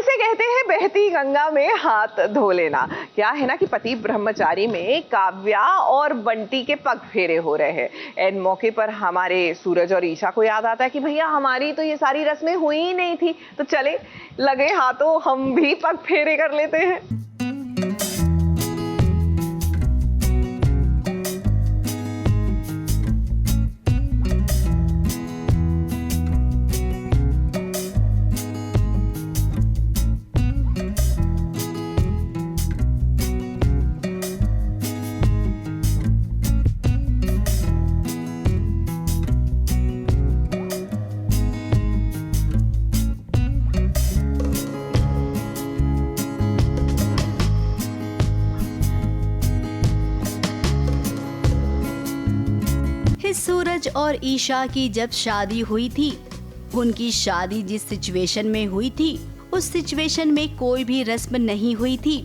वैसे कहते हैं बहती गंगा में हाथ धो लेना। क्या है ना कि पति ब्रह्मचारी में काव्या और बंटी के पग फेरे हो रहे हैं। एन मौके पर हमारे सूरज और ईशा को याद आता है कि भैया हमारी तो ये सारी रस्में हुई ही नहीं थी, तो चले लगे हाथों हम भी पग फेरे कर लेते हैं। सूरज और ईशा की जब शादी हुई थी, उनकी शादी जिस सिचुएशन में हुई थी उस सिचुएशन में कोई भी रस्म नहीं हुई थी।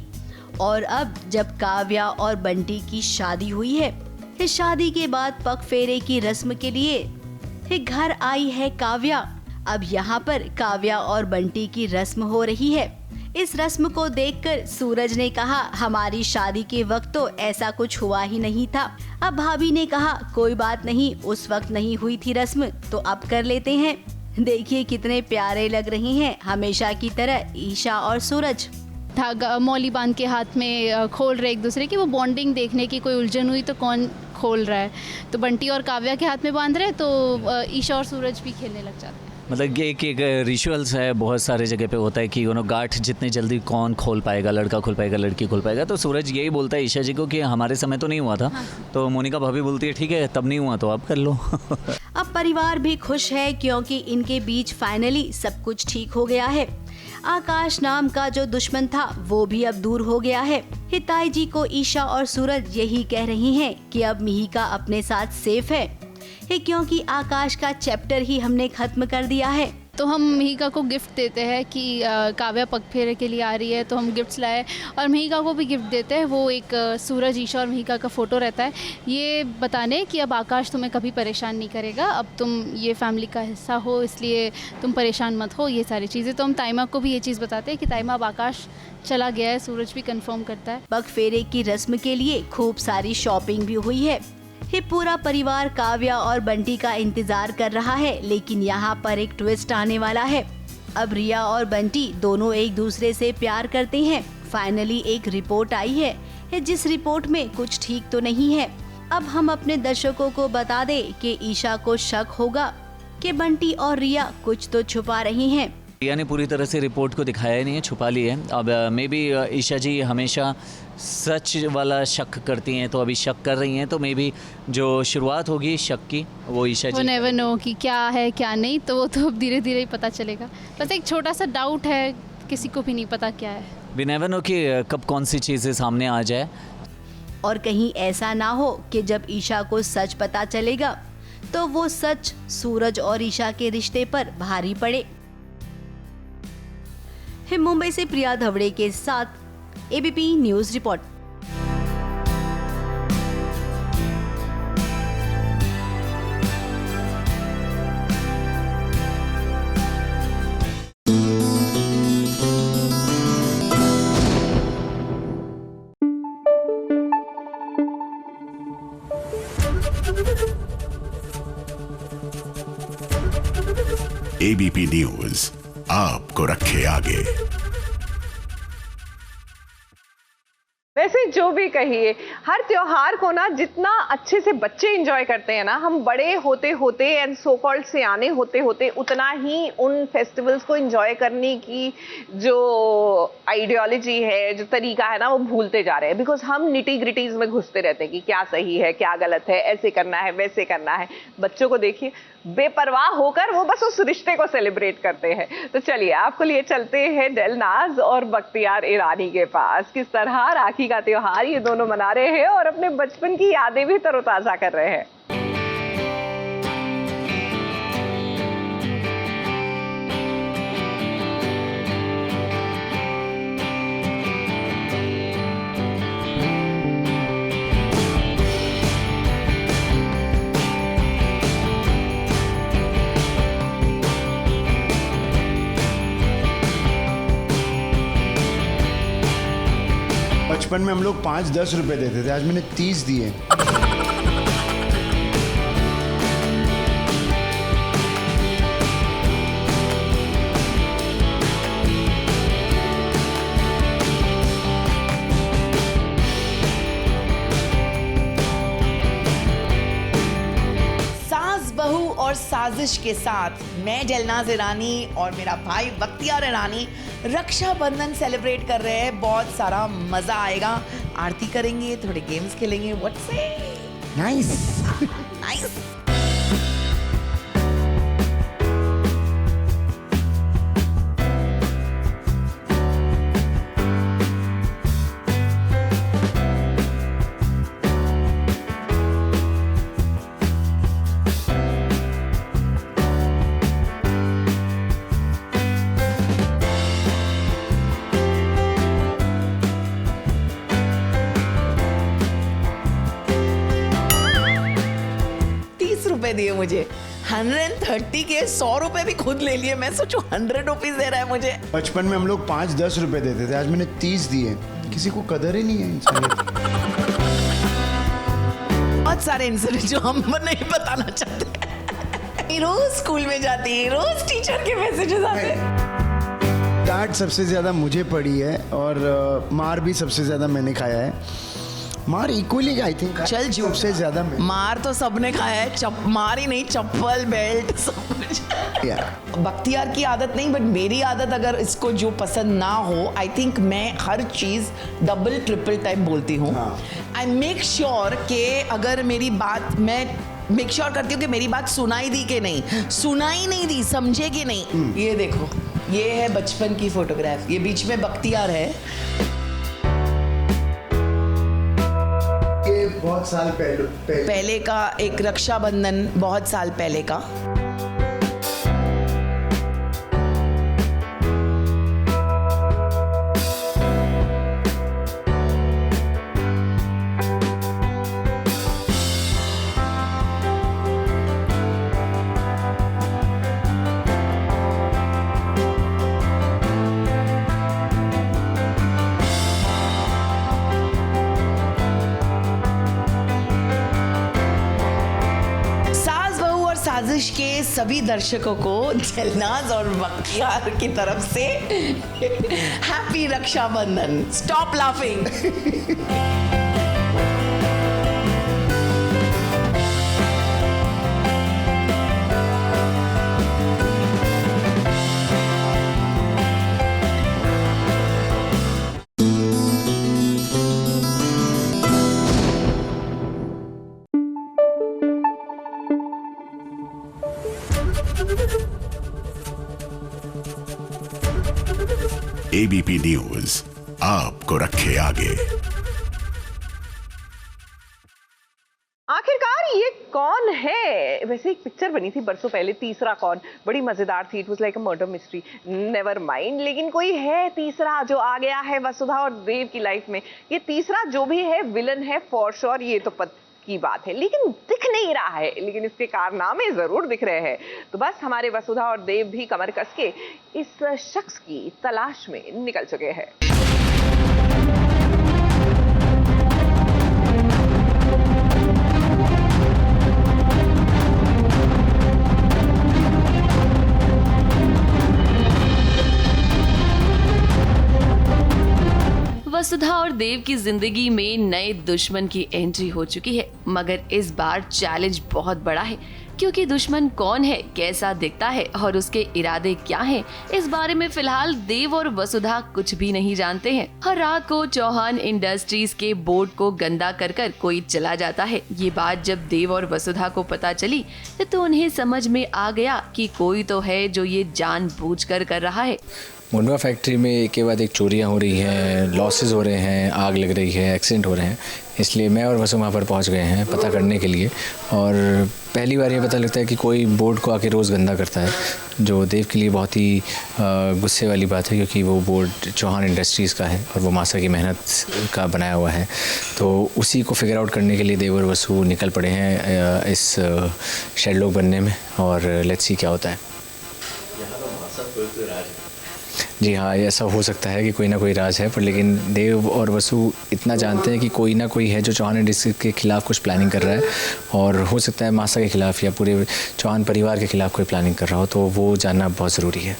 और अब जब काव्या और बंटी की शादी हुई है, इस शादी के बाद पग फेरे की रस्म के लिए घर आई है काव्या। अब यहाँ पर काव्या और बंटी की रस्म हो रही है। इस रस्म को देखकर सूरज ने कहा हमारी शादी के वक्त तो ऐसा कुछ हुआ ही नहीं था। अब भाभी ने कहा कोई बात नहीं, उस वक्त नहीं हुई थी रस्म तो अब कर लेते हैं। देखिए कितने प्यारे लग रहे हैं हमेशा की तरह ईशा और सूरज। धागा मौली बांध के हाथ में खोल रहे एक दूसरे की, वो बॉन्डिंग देखने की। कोई उलझन हुई तो कौन खोल रहा है, तो बंटी और काव्या के हाथ में बांध रहे तो ईशा और सूरज भी खेलने लग जाते हैं। मतलब ये एक रिचुअल्स है, बहुत सारे जगह पे होता है कि गांठ जितने जल्दी कौन खोल पाएगा, लड़का खोल पाएगा लड़की खोल पाएगा। तो सूरज यही बोलता है ईशा जी को कि हमारे समय तो नहीं हुआ था। हाँ। तो मोनिका भाभी बोलती है ठीक है तब नहीं हुआ तो आप कर लो। अब परिवार भी खुश है क्योंकि इनके बीच फाइनली सब कुछ ठीक हो गया है। आकाश नाम का जो दुश्मन था वो भी अब दूर हो गया है। हिताई जी को ईशा और सूरज यही कह रही हैं कि अब मिहिका अपने साथ सेफ है क्योंकि आकाश का चैप्टर ही हमने खत्म कर दिया है। तो हम मिहिका को गिफ्ट देते हैं कि काव्या पग फेरे के लिए आ रही है, तो हम गिफ्ट्स लाए और मिहिका को भी गिफ्ट देते हैं। वो एक सूरज, ईशा और मिहिका का फ़ोटो रहता है, ये बताने कि अब आकाश तुम्हें कभी परेशान नहीं करेगा, अब तुम ये फैमिली का हिस्सा हो, इसलिए तुम परेशान मत हो, ये सारी चीज़ें। तो हम ताइमा को भी ये चीज़ बताते हैं कि ताइमा अब आकाश चला गया है। सूरज भी कंफर्म करता है। पग फेरे की रस्म के लिए खूब सारी शॉपिंग भी हुई है। ये पूरा परिवार काव्या और बंटी का इंतजार कर रहा है, लेकिन यहाँ पर एक ट्विस्ट आने वाला है। अब रिया और बंटी दोनों एक दूसरे से प्यार करते हैं। फाइनली एक रिपोर्ट आई है जिस रिपोर्ट में कुछ ठीक तो नहीं है। अब हम अपने दर्शकों को बता दें कि ईशा को शक होगा कि बंटी और रिया कुछ तो छुपा रही हैं। रिया ने पूरी तरह से रिपोर्ट को दिखाया ही नहीं है, छुपा ली है। अब मे बी ईशा जी हमेशा सच वाला शक करती हैं, तो अभी शक कर रही हैं, तो मे बी जो शुरुआत होगी शक की वो ईशा जी नेवर नो कि क्या है क्या नहीं, तो वो तो अब धीरे धीरे ही पता चलेगा। बस एक छोटा सा डाउट है, किसी को भी नहीं पता क्या है। वी नेवर नो कि कब कौन सी चीज़ें सामने आ जाए। और कहीं ऐसा ना हो कि जब ईशा को सच पता चलेगा तो वो सच सूरज और ईशा के रिश्ते पर भारी पड़े। मुंबई से प्रिया धवड़े के साथ ABP news report. ABP news आपको रखे आगे। वैसे जो भी कहिए, हर त्योहार को ना जितना अच्छे से बच्चे एंजॉय करते हैं ना, हम बड़े होते होते एंड सो कॉल्ड सियाने होते होते उतना ही उन फेस्टिवल्स को एंजॉय करने की जो आइडियोलॉजी है, जो तरीका है ना, वो भूलते जा रहे हैं। बिकॉज हम निटी ग्रिटीज में घुसते रहते हैं कि क्या सही है क्या गलत है, ऐसे करना है वैसे करना है। बच्चों को देखिए बेपरवाह होकर वो बस उस रिश्ते को सेलिब्रेट करते हैं। तो चलिए आपको लिए चलते हैं दिलनाज और बख्तियार ईरानी के पास। किस तरह राखी का त्योहार ये दोनों मना रहे हैं और अपने बचपन की यादें भी तरोताजा कर रहे हैं। बचपन में हम लोग 5-10 रुपए देते थे, आज मैंने 30 दिए। और साजिश के साथ मैं जलनाज ईरानी और मेरा भाई बख्तियार ईरानी रक्षाबंधन सेलिब्रेट कर रहे हैं। बहुत सारा मजा आएगा, आरती करेंगे, थोड़े गेम्स खेलेंगे। व्हाट्स से नाइस नाइस। रुपए दिए मुझे, 130 के 100 रुपए भी खुद ले लिए। मैं सोचू 100 रुपीज दे रहा है मुझे। बचपन में हम लोग 5-10 रुपए देते थे, आज मैंने 30 दिए। किसी को कदर ही नहीं है इंसानियत की। बहुत सारे इंसिडेंट जो हम नहीं बताना चाहते। रोज स्कूल में जाती, रोज टीचर के मैसेजेस आते। डांट सबसे ज्यादा मुझे पड़ी है और मार भी सबसे ज्यादा मैंने खाया है। मार इक्वली आई थिंक चल झूठ, सबसे ज्यादा मैं। मार तो सबने खाया है, मार ही नहीं, चप्पल, बेल्ट, सब कुछ। बख्तियार की आदत नहीं, बट मेरी आदत, अगर इसको जो पसंद ना हो, आई थिंक मैं हर चीज डबल ट्रिपल टाइम बोलती हूँ। आई मेक श्योर कि अगर मेरी बात, मैं मेक श्योर करती हूँ कि मेरी बात सुनाई दी कि नहीं, सुनाई नहीं दी, समझे कि नहीं। ये देखो, ये है बचपन की फोटोग्राफ, ये बीच में बख्तियार है। बहुत साल पहले का एक रक्षाबंधन, बहुत साल पहले का। साजिश के सभी दर्शकों को जलनाज और बख्तियार की तरफ से happy Rakshabandhan. Stop laughing. ABP news आपको रखे आगे। आखिरकार ये कौन है? वैसे एक पिक्चर बनी थी बरसों पहले, तीसरा कौन, बड़ी मजेदार थी। It was like a murder mystery. Never mind, लेकिन कोई है तीसरा जो आ गया है वसुधा और देव की लाइफ में। ये तीसरा जो भी है विलन है फॉर श्योर, ये तो पता की बात है, लेकिन दिख नहीं रहा है, लेकिन इसके कारनामे जरूर दिख रहे हैं। तो बस हमारे वसुधा और देव भी कमर कस के इस शख्स की तलाश में निकल चुके हैं। वसुधा और देव की जिंदगी में नए दुश्मन की एंट्री हो चुकी है, मगर इस बार चैलेंज बहुत बड़ा है, क्योंकि दुश्मन कौन है, कैसा दिखता है और उसके इरादे क्या हैं, इस बारे में फिलहाल देव और वसुधा कुछ भी नहीं जानते हैं। हर रात को चौहान इंडस्ट्रीज के बोर्ड को गंदा कर कर कोई चला जाता है। ये बात जब देव और वसुधा को पता चली तो उन्हें समझ में आ गया कि कोई तो है जो ये जानबूझकर कर रहा है। मुंडवा फैक्ट्री में एक के बाद एक चोरियां हो रही हैं, लॉसेस हो रहे हैं, आग लग रही है, एक्सीडेंट हो रहे हैं, इसलिए मैं और वसु वहाँ पर पहुँच गए हैं पता करने के लिए। और पहली बार ये पता लगता है कि कोई बोर्ड को आके रोज़ गंदा करता है, जो देव के लिए बहुत ही गुस्से वाली बात है, क्योंकि वो बोर्ड चौहान इंडस्ट्रीज़ का है और वो मासा की मेहनत का बनाया हुआ है। तो उसी को फिगर आउट करने के लिए देव और वसु निकल पड़े हैं इस शेडलॉक बनने में, और लेट्स सी क्या होता है। जी हाँ, ऐसा हो सकता है कि कोई ना कोई राज है, पर लेकिन देव और वसु इतना जानते हैं कि कोई ना कोई है जो चौहान डिस्ट्रिक्ट के खिलाफ कुछ प्लानिंग कर रहा है, और हो सकता है मासा के खिलाफ या पूरे चौहान परिवार के खिलाफ कोई प्लानिंग कर रहा हो, तो वो जानना बहुत ज़रूरी है।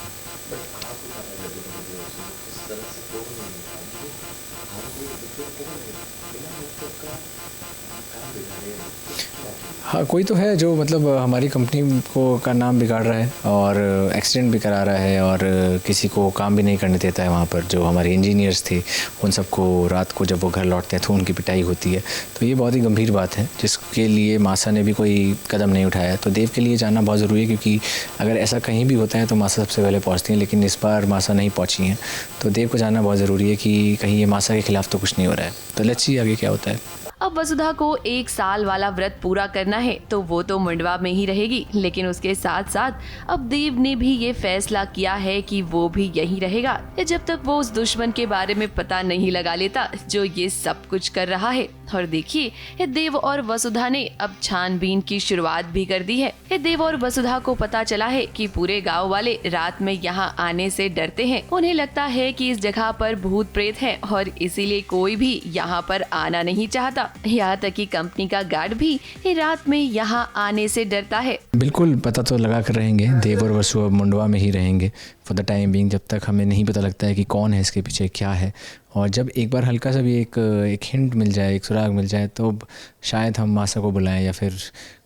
हाँ, कोई तो है जो मतलब हमारी कंपनी को का नाम बिगाड़ रहा है और एक्सीडेंट भी करा रहा है और किसी को काम भी नहीं करने देता है। वहाँ पर जो हमारे इंजीनियर्स थे उन सबको रात को जब वो घर लौटते हैं तो उनकी पिटाई होती है। तो ये बहुत ही गंभीर बात है जिसके लिए मासा ने भी कोई कदम नहीं उठाया। तो देव के लिए जानना बहुत ज़रूरी है, क्योंकि अगर ऐसा कहीं भी होता है तो मासा सबसे पहले पहुँचती हैं, लेकिन इस बार मासा नहीं पहुँची हैं। तो देव को जानना बहुत ज़रूरी है कि कहीं ये मासा के खिलाफ तो कुछ नहीं हो रहा है। तो लेट्स सी आगे क्या होता है। अब वसुधा को 1 साल वाला व्रत पूरा करना है तो वो तो मंडवा में ही रहेगी, लेकिन उसके साथ साथ अब देव ने भी ये फैसला किया है कि वो भी यहीं रहेगा जब तक वो उस दुश्मन के बारे में पता नहीं लगा लेता जो ये सब कुछ कर रहा है। और देखिए, देव और वसुधा ने अब छानबीन की शुरुआत भी कर दी है। देव और वसुधा को पता चला है कि पूरे गाँव वाले रात में यहाँ आने से डरते हैं। उन्हें लगता है कि इस जगह पर भूत प्रेत है और इसीलिए कोई भी यहाँ पर आना नहीं चाहता। यहाँ तक कि कंपनी का गार्ड भी रात में यहाँ आने से डरता है। बिल्कुल पता तो लगा कर रहेंगे। देव और वसु अब मंडवा में ही रहेंगे फॉर द टाइम बीइंग, जब तक हमें नहीं पता लगता है कि कौन है इसके पीछे, क्या है। और जब एक बार हल्का सा भी एक हिंट मिल जाए, एक सुराग मिल जाए, तो शायद हम मासा को बुलाएं या फिर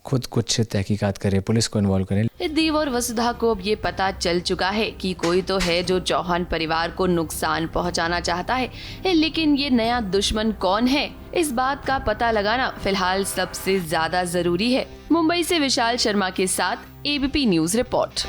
खुद कुछ तहकीकात करें, पुलिस को इन्वॉल्व करें। देव और वसुधा को अब ये पता चल चुका है कि कोई तो है जो चौहान परिवार को नुकसान पहुंचाना चाहता है, लेकिन ये नया दुश्मन कौन है, इस बात का पता लगाना फिलहाल सबसे ज्यादा जरूरी है। मुंबई से विशाल शर्मा के साथ ABP news report.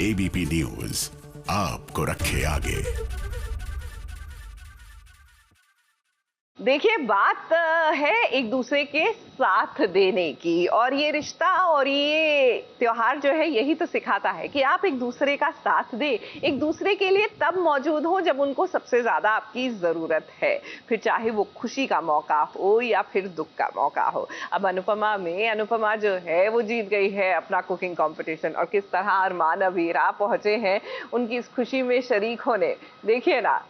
ABP news आपको रखे आगे। देखिए, बात है एक दूसरे के साथ देने की, और ये रिश्ता और ये त्योहार जो है यही तो सिखाता है कि आप एक दूसरे का साथ दे, एक दूसरे के लिए तब मौजूद हो जब उनको सबसे ज्यादा आपकी जरूरत है, फिर चाहे वो खुशी का मौका हो या फिर दुख का मौका हो। अब अनुपमा जो है वो जीत गई है अपना कुकिंग कंपटीशन, और किस तरह अरमान अबीरा पहुंचे हैं उनकी इस खुशी में शरीक होने, देखिए ना।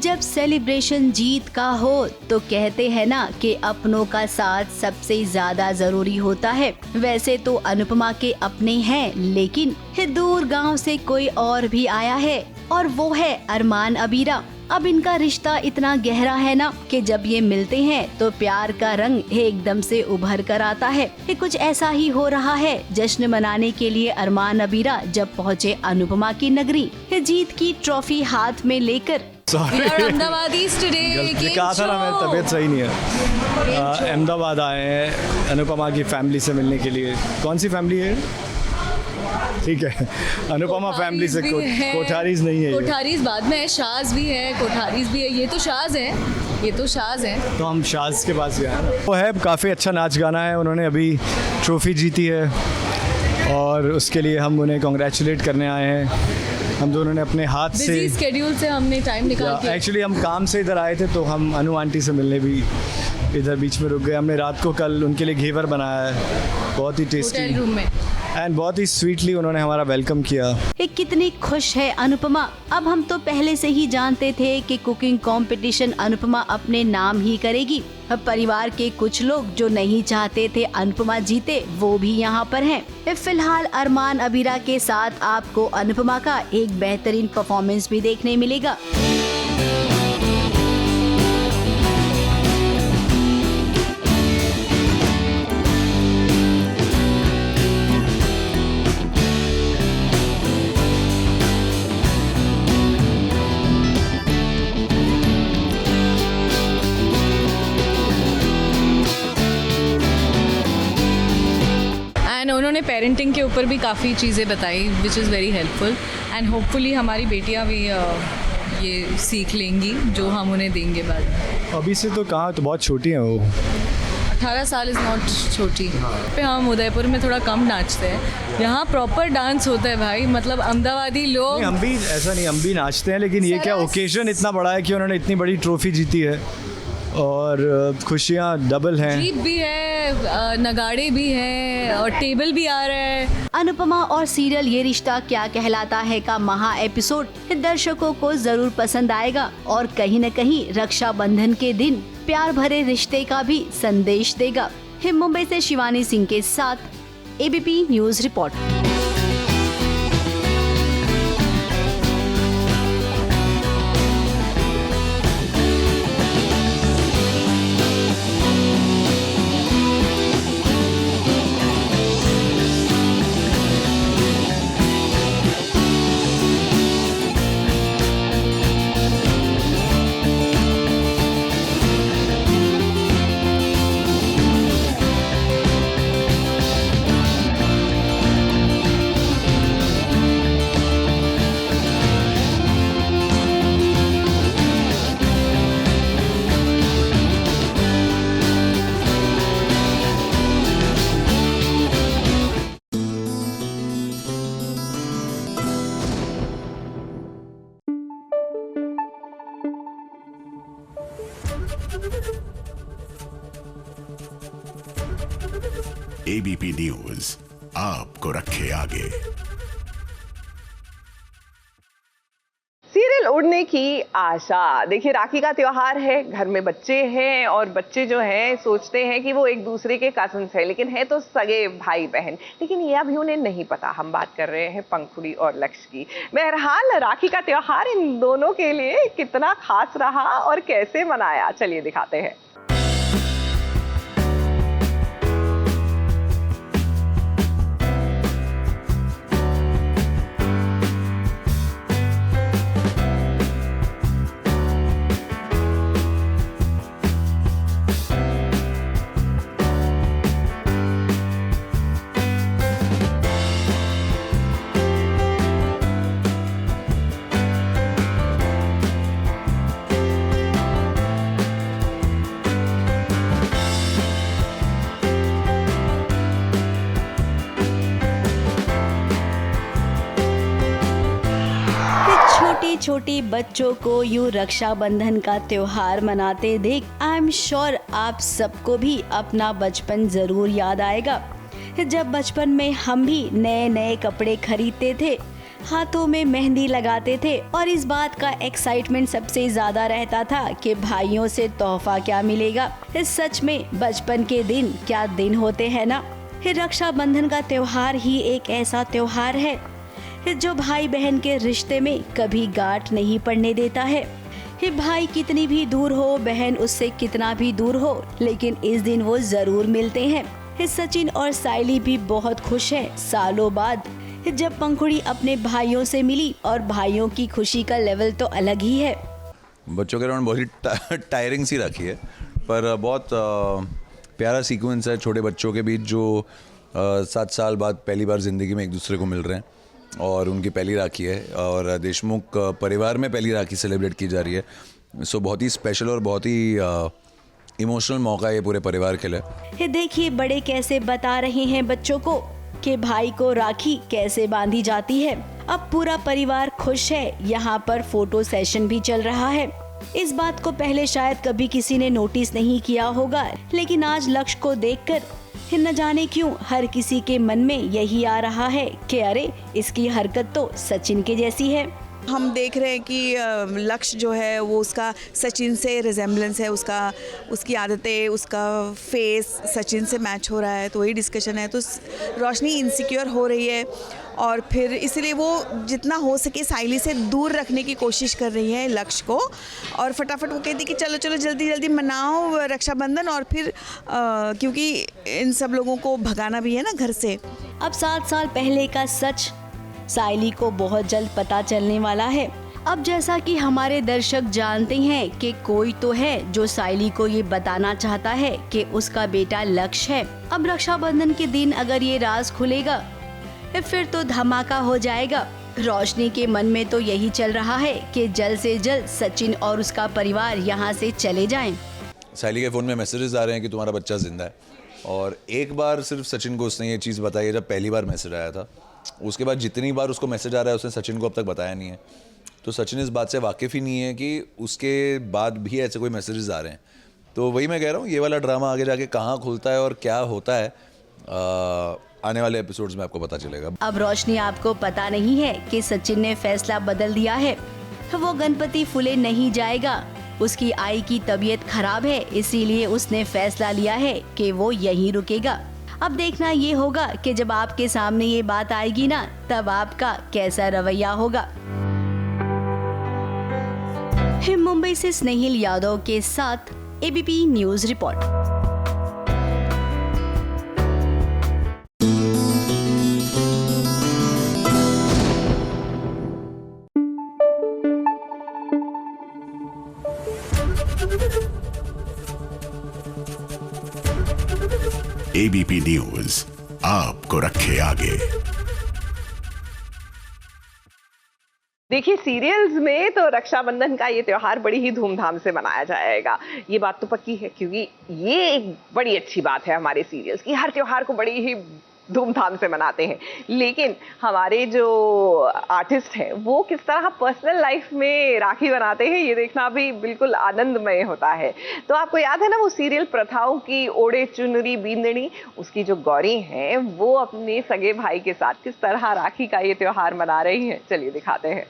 जब सेलिब्रेशन जीत का हो तो कहते हैं ना कि अपनों का साथ सबसे ज्यादा जरूरी होता है। वैसे तो अनुपमा के अपने हैं, लेकिन दूर गांव से कोई और भी आया है, और वो है अरमान अबीरा। अब इनका रिश्ता इतना गहरा है ना कि जब ये मिलते हैं तो प्यार का रंग एकदम से उभर कर आता है। कुछ ऐसा ही हो रहा है जश्न मनाने के लिए अरमान अबीरा जब पहुँचे अनुपमा की नगरी, जीत की ट्रॉफी हाथ में लेकर। कहा था ना, मेरी तबीयत सही नहीं है। अहमदाबाद आए हैं अनुपमा की फैमिली से मिलने के लिए। कौन सी फैमिली है? ठीक है, अनुपमा फैमिली से। कोठारीज नहीं है, कोठारीज बाद में है, शाज भी है, कोठारीज भी है। ये तो शाज है, तो हम शाज के पास गए हैं। वो है, काफ़ी अच्छा नाच गाना है, उन्होंने अभी ट्रॉफी जीती है और उसके लिए हम उन्हें कॉन्ग्रेचुलेट करने आए हैं। हम दोनों ने अपने हाथ से बिजी स्केड्यूल से हमने टाइम निकाल के एक्चुअली हम काम से इधर आए थे, तो हम अनु आंटी से मिलने भी इधर बीच में रुक गए। हमने रात को कल उनके लिए घेवर बनाया है, बहुत ही टेस्टी, होटल रूम में, एंड बहुत ही स्वीटली उन्होंने हमारा वेलकम किया। कितनी खुश है अनुपमा। अब हम तो पहले से ही जानते थे कि कुकिंग कंपटीशन अनुपमा अपने नाम ही करेगी। अब परिवार के कुछ लोग जो नहीं चाहते थे अनुपमा जीते, वो भी यहाँ पर हैं। फिलहाल अरमान अबीरा के साथ आपको अनुपमा का एक बेहतरीन परफॉर्मेंस भी देखने मिलेगा। उन्होंने पेरेंटिंग के ऊपर भी काफ़ी चीज़ें बताई which is very helpful and hopefully हमारी बेटियां भी ये सीख लेंगी जो हम उन्हें देंगे बाद में। अभी से तो कहाँ, तो बहुत छोटी हैं वो, 18 साल इज़ नॉट छोटी। पे हम उदयपुर में थोड़ा कम नाचते हैं, यहाँ प्रॉपर डांस होता है भाई, मतलब अहमदाबादी लोग। हम भी ऐसा नहीं, हम भी नाचते हैं, लेकिन ये क्या ओकेजन इतना बड़ा है कि उन्होंने इतनी बड़ी ट्रॉफी जीती है और खुशियाँ डबल हैं। जीप भी है, नगाड़े भी हैं और टेबल भी आ रहा है। अनुपमा और सीरियल ये रिश्ता क्या कहलाता है का महा एपिसोड दर्शकों को जरूर पसंद आएगा और कहीं न कहीं रक्षाबंधन के दिन प्यार भरे रिश्ते का भी संदेश देगा। मुंबई से शिवानी सिंह के साथ ABP news report. ABP news आपको रखे आगे। सीरियल उड़ने की आशा। देखिए, राखी का त्योहार है, घर में बच्चे हैं और बच्चे जो हैं सोचते हैं कि वो एक दूसरे के कजन्स हैं, लेकिन है तो सगे भाई बहन। लेकिन ये अभी उन्हें नहीं पता। हम बात कर रहे हैं पंखुड़ी और लक्ष्य की। बहरहाल राखी का त्योहार इन दोनों के लिए कितना खास रहा और कैसे मनाया, चलिए दिखाते हैं। छोटे बच्चों को यूं रक्षाबंधन का त्योहार मनाते देख आई एम श्योर आप सबको भी अपना बचपन जरूर याद आएगा, जब बचपन में हम भी नए नए कपड़े खरीदते थे, हाथों में मेहंदी लगाते थे और इस बात का एक्साइटमेंट सबसे ज्यादा रहता था कि भाइयों से तोहफा क्या मिलेगा। सच में बचपन के दिन क्या दिन होते हैं ना। रक्षाबंधन का त्योहार ही एक ऐसा त्योहार है जो भाई बहन के रिश्ते में कभी गांठ नहीं पड़ने देता है। भाई कितनी भी दूर हो, बहन उससे कितना भी दूर हो, लेकिन इस दिन वो जरूर मिलते हैं। सचिन और साइली भी बहुत खुश हैं सालों बाद जब पंखुड़ी अपने भाइयों से मिली और भाइयों की खुशी का लेवल तो अलग ही है। बच्चों के राउंड बहुत ही टायरिंग सी रखी है, पर बहुत प्यारा सीक्वेंस है छोटे बच्चों के बीच जो 7 साल बाद पहली बार ज़िंदगी में एक दूसरे को मिल रहे हैं और उनकी पहली राखी है और देशमुख परिवार में पहली राखी सेलिब्रेट की जा रही है। सो बहुत ही स्पेशल और बहुत ही इमोशनल मौका है ये पूरे परिवार के लिए। देखिए बड़े कैसे बता रहे हैं बच्चों को कि भाई को राखी कैसे बांधी जाती है। अब पूरा परिवार खुश है। यहाँ पर फोटो सेशन भी चल रहा है। इस बात को पहले शायद कभी किसी ने नोटिस नहीं किया होगा, लेकिन आज लक्ष्य को देखकर न जाने क्यों हर किसी के मन में यही आ रहा है कि अरे इसकी हरकत तो सचिन के जैसी है। हम देख रहे हैं कि लक्ष्य जो है वो उसका सचिन से रिजेम्बलेंस है, उसकी आदतें, उसका फेस सचिन से मैच हो रहा है, तो वही डिस्कशन है। तो रोशनी इनसिक्योर हो रही है और फिर इसलिए वो जितना हो सके साइली से दूर रखने की कोशिश कर रही है लक्ष्य को, और फटाफट वो कहती कि चलो चलो जल्दी जल्दी मनाओ रक्षाबंधन, और फिर क्योंकि इन सब लोगों को भगाना भी है ना घर से। अब 7 साल पहले का सच साइली को बहुत जल्द पता चलने वाला है। अब जैसा कि हमारे दर्शक जानते हैं कि कोई तो है जो साइली को ये बताना चाहता है कि उसका बेटा लक्ष्य है। अब रक्षाबंधन के दिन अगर ये राज खुलेगा फिर तो धमाका हो जाएगा। रोशनी के मन में तो यही चल रहा है कि जल्द से जल्द सचिन और उसका परिवार यहाँ से चले जाएं। साइली के फ़ोन में मैसेजेस आ रहे हैं कि तुम्हारा बच्चा जिंदा है, और एक बार सिर्फ सचिन को उसने ये चीज़ बताई है जब पहली बार मैसेज आया था। उसके बाद जितनी बार उसको मैसेज आ रहा है उसने सचिन को अब तक बताया नहीं है। तो सचिन इस बात से वाकिफ़ ही नहीं है कि उसके बाद भी ऐसे कोई मैसेजेस आ रहे हैं। तो वही मैं कह रहा हूँ, ये वाला ड्रामा आगे जाके कहाँ खुलता है और क्या होता है, आने वाले एपिसोड्स में आपको पता चलेगा। अब रोशनी आपको पता नहीं है कि सचिन ने फैसला बदल दिया है। वो गणपति फुले नहीं जाएगा। उसकी आई की तबीयत खराब है, इसीलिए उसने फैसला लिया है कि वो यहीं रुकेगा। अब देखना ये होगा कि जब आपके सामने ये बात आएगी ना, तब आपका कैसा रवैया होगा। मुंबई से स्नेहिल यादव के साथ ABP news report. ABP news आपको रखे आगे। देखिए, सीरियल्स में तो रक्षाबंधन का ये त्योहार बड़ी ही धूमधाम से मनाया जाएगा, ये बात तो पक्की है, क्योंकि ये एक बड़ी अच्छी बात है हमारे सीरियल्स की। हर त्योहार को बड़ी ही धूमधाम से मनाते हैं। लेकिन हमारे जो आर्टिस्ट हैं वो किस तरह पर्सनल लाइफ में राखी बनाते हैं, ये देखना भी बिल्कुल आनंदमय होता है। तो आपको याद है ना वो सीरियल प्रथाओं की ओढ़े चुनरी बींदनी, उसकी जो गौरी हैं वो अपने सगे भाई के साथ किस तरह राखी का ये त्योहार मना रही हैं। चलिए दिखाते हैं।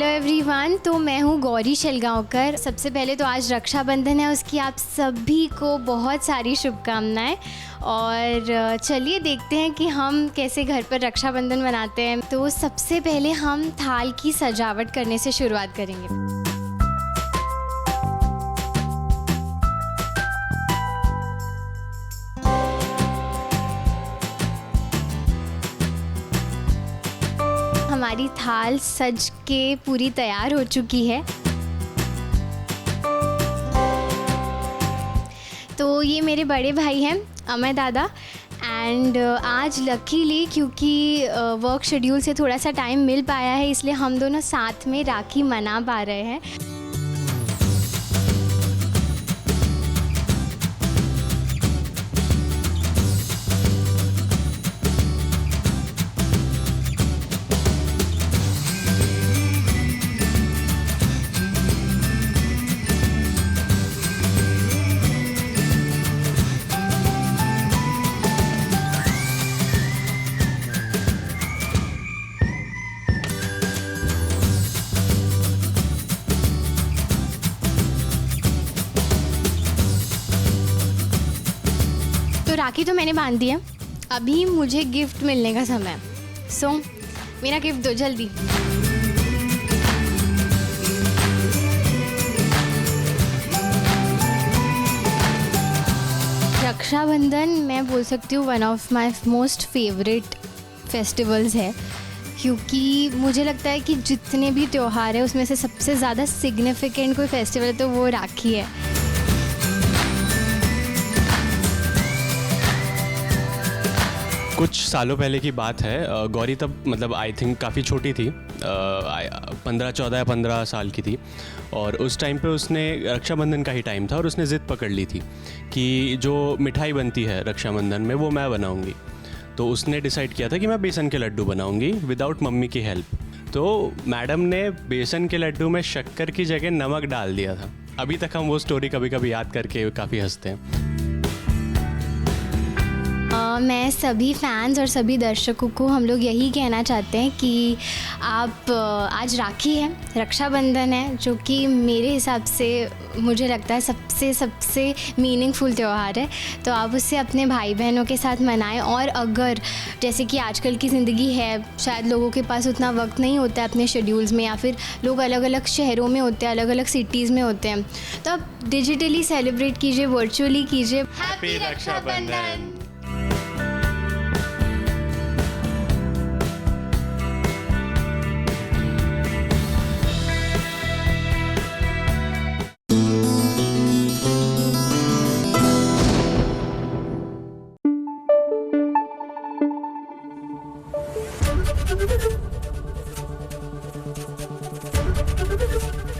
एवरीवन, तो मैं हूँ गौरी शेलगांवकर। सबसे पहले तो आज रक्षाबंधन है, उसकी आप सभी को बहुत सारी शुभकामनाएं। और चलिए देखते हैं कि हम कैसे घर पर रक्षाबंधन मनाते हैं। तो सबसे पहले हम थाल की सजावट करने से शुरुआत करेंगे। हमारी थाल सज के पूरी तैयार हो चुकी है। तो ये मेरे बड़े भाई हैं अमय दादा, एंड आज लकीली क्योंकि वर्क शेड्यूल से थोड़ा सा टाइम मिल पाया है, इसलिए हम दोनों साथ में राखी मना पा रहे हैं। राखी तो मैंने बांध दी है, अभी मुझे गिफ्ट मिलने का समय। सो मेरा गिफ्ट दो जल्दी। रक्षाबंधन मैं बोल सकती हूँ one of my most favourite festivals है, क्योंकि मुझे लगता है कि जितने भी त्यौहार है उसमें से सबसे ज़्यादा सिग्निफिकेंट कोई फेस्टिवल है तो वो राखी है। कुछ सालों पहले की बात है, गौरी तब मतलब आई थिंक काफ़ी छोटी थी, 15 साल की थी, और उस टाइम पे उसने रक्षाबंधन का ही टाइम था और उसने ज़िद पकड़ ली थी कि जो मिठाई बनती है रक्षाबंधन में वो मैं बनाऊंगी। तो उसने डिसाइड किया था कि मैं बेसन के लड्डू बनाऊंगी विदाउट मम्मी की हेल्प। तो मैडम ने बेसन के लड्डू में शक्कर की जगह नमक डाल दिया था। अभी तक हम वो स्टोरी कभी कभी याद करके काफ़ी हंसते हैं। मैं सभी फैंस और सभी दर्शकों को हम लोग यही कहना चाहते हैं कि आप आज राखी है, रक्षाबंधन है, जो कि मेरे हिसाब से मुझे लगता है सबसे मीनिंगफुल त्यौहार है। तो आप उससे अपने भाई बहनों के साथ मनाएं। और अगर जैसे कि आजकल की ज़िंदगी है, शायद लोगों के पास उतना वक्त नहीं होता है अपने शेड्यूल्स में, या फिर लोग अलग अलग शहरों में होते हैं, अलग अलग सिटीज़ में होते हैं, तो आप डिजिटली सेलिब्रेट कीजिए, वर्चुअली कीजिए। हैप्पी रक्षाबंधन।